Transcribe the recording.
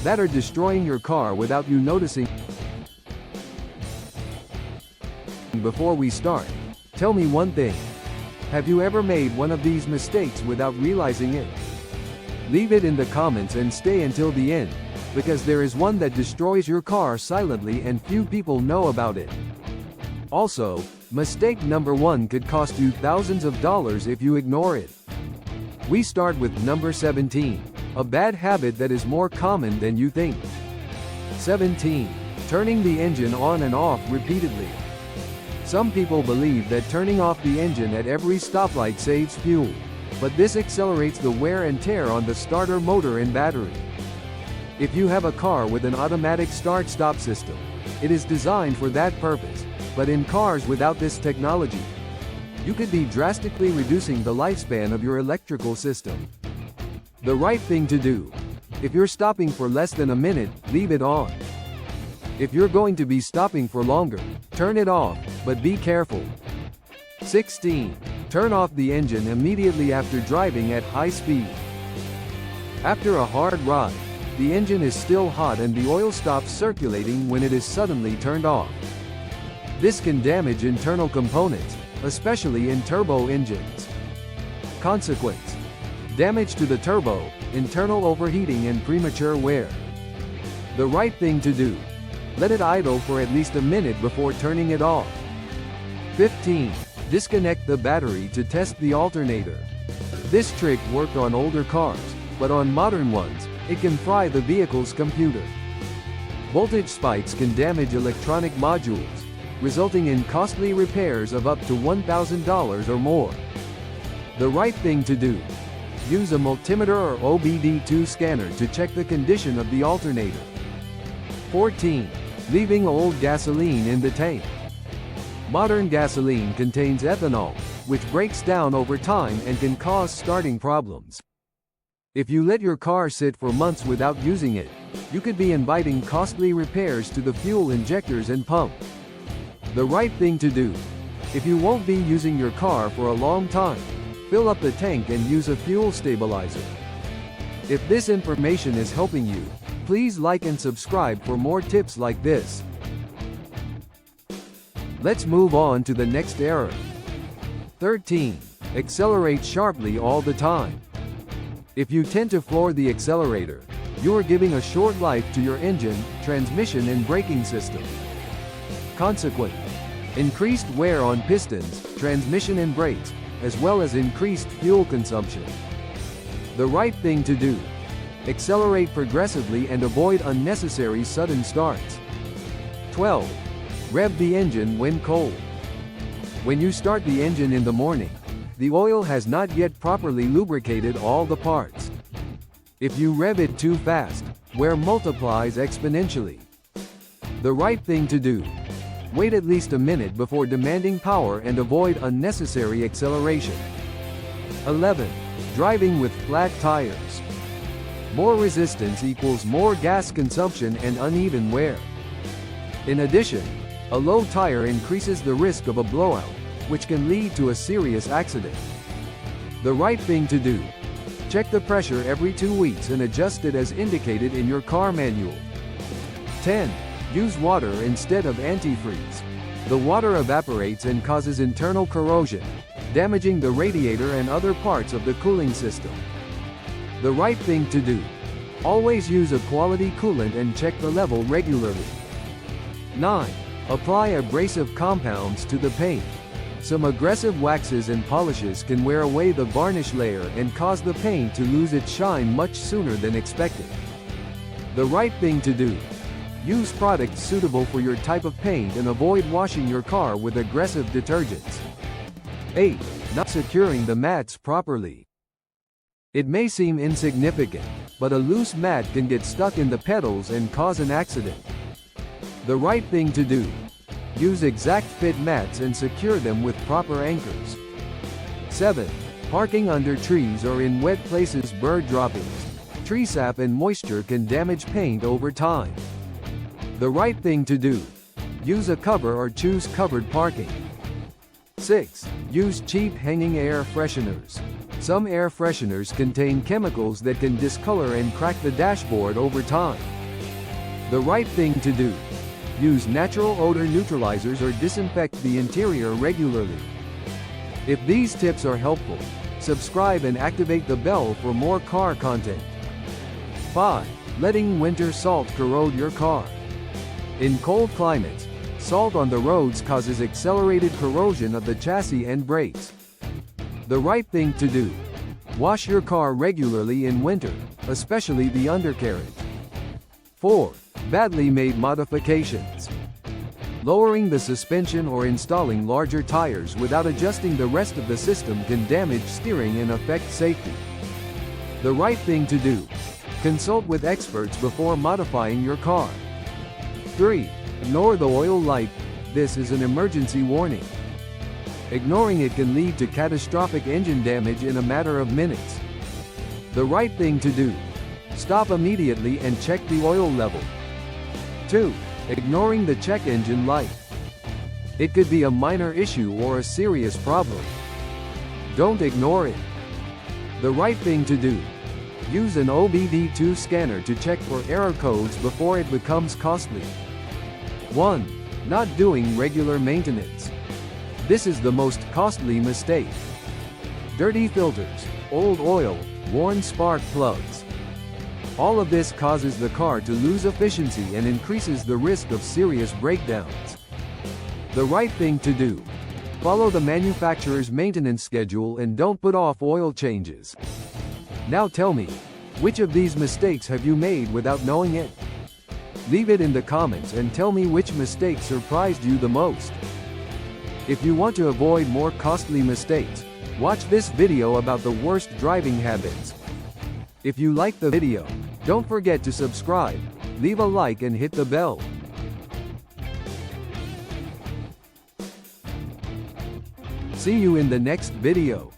that are destroying your car without you noticing. Before we start, tell me one thing. Have you ever made one of these mistakes without realizing it? Leave it in the comments and stay until the end, because there is one that destroys your car silently and few people know about it. Also, mistake number 1 could cost you thousands of dollars if you ignore it. We start with number 17, a bad habit that is more common than you think. 17. Turning the engine on and off repeatedly. Some people believe that turning off the engine at every stoplight saves fuel, but this accelerates the wear and tear on the starter motor and battery. If you have a car with an automatic start-stop system, it is designed for that purpose, but in cars without this technology, you could be drastically reducing the lifespan of your electrical system. The right thing to do. If you're stopping for less than a minute, leave it on. If you're going to be stopping for longer, turn it off, but be careful. 16. Turn off the engine immediately after driving at high speed. After a hard ride, the engine is still hot and the oil stops circulating when it is suddenly turned off. This can damage internal components, especially in turbo engines. Consequence: damage to the turbo, internal overheating and premature wear. The right thing to do. Let it idle for at least a minute before turning it off. 15. Disconnect the battery to test the alternator. This trick worked on older cars, but on modern ones, it can fry the vehicle's computer. Voltage spikes can damage electronic modules, resulting in costly repairs of up to $1,000 or more. The right thing to do. Use a multimeter or OBD2 scanner to check the condition of the alternator. 14. Leaving old gasoline in the tank. Modern gasoline contains ethanol, which breaks down over time and can cause starting problems. If you let your car sit for months without using it, you could be inviting costly repairs to the fuel injectors and pump. The right thing to do. If you won't be using your car for a long time, fill up the tank and use a fuel stabilizer. If this information is helping you, please like and subscribe for more tips like this. Let's move on to the next error. 13. Accelerate sharply all the time. If you tend to floor the accelerator, you are giving a short life to your engine, transmission and braking system. Consequently, increased wear on pistons, transmission and brakes, as well as increased fuel consumption. The right thing to do. Accelerate progressively and avoid unnecessary sudden starts. 12. Rev the engine when cold. When you start the engine in the morning, the oil has not yet properly lubricated all the parts. If you rev it too fast, wear multiplies exponentially. The right thing to do. Wait at least a minute before demanding power and avoid unnecessary acceleration. 11. Driving with flat tires. More resistance equals more gas consumption and uneven wear. In addition, a low tire increases the risk of a blowout, which can lead to a serious accident. The right thing to do. Check the pressure every 2 weeks and adjust it as indicated in your car manual. 10. Use water instead of antifreeze. The water evaporates and causes internal corrosion, damaging the radiator and other parts of the cooling system. The right thing to do. Always use a quality coolant and check the level regularly. 9. Apply abrasive compounds to the paint. Some aggressive waxes and polishes can wear away the varnish layer and cause the paint to lose its shine much sooner than expected. The right thing to do. Use products suitable for your type of paint and avoid washing your car with aggressive detergents. 8. Not securing the mats properly. It may seem insignificant, but a loose mat can get stuck in the pedals and cause an accident. The right thing to do. Use exact fit mats and secure them with proper anchors. 7. Parking under trees or in wet places. Bird droppings, tree sap and moisture can damage paint over time. The right thing to do. Use a cover or choose covered parking. 6. Use cheap hanging air fresheners. Some air fresheners contain chemicals that can discolor and crack the dashboard over time. The right thing to do: use natural odor neutralizers or disinfect the interior regularly. If these tips are helpful, subscribe and activate the bell for more car content. 5. Letting winter salt corrode your car. In cold climates, salt on the roads causes accelerated corrosion of the chassis and brakes. The right thing to do: wash your car regularly in winter, especially the undercarriage. 4. Badly made modifications. Lowering the suspension or installing larger tires without adjusting the rest of the system can damage steering and affect safety. The right thing to do: consult with experts before modifying your car. 3. Ignore the oil light. This is an emergency warning. Ignoring it can lead to catastrophic engine damage in a matter of minutes. The right thing to do: stop immediately and check the oil level. 2. Ignoring the check engine light. It could be a minor issue or a serious problem. Don't ignore it. The right thing to do: use an OBD2 scanner to check for error codes before it becomes costly. 1. Not doing regular maintenance. This is the most costly mistake. Dirty filters, old oil, worn spark plugs. All of this causes the car to lose efficiency and increases the risk of serious breakdowns. The right thing to do: follow the manufacturer's maintenance schedule and don't put off oil changes. Now tell me, which of these mistakes have you made without knowing it? Leave it in the comments and tell me which mistake surprised you the most. If you want to avoid more costly mistakes, watch this video about the worst driving habits. If you like the video, don't forget to subscribe, leave a like and hit the bell. See you in the next video.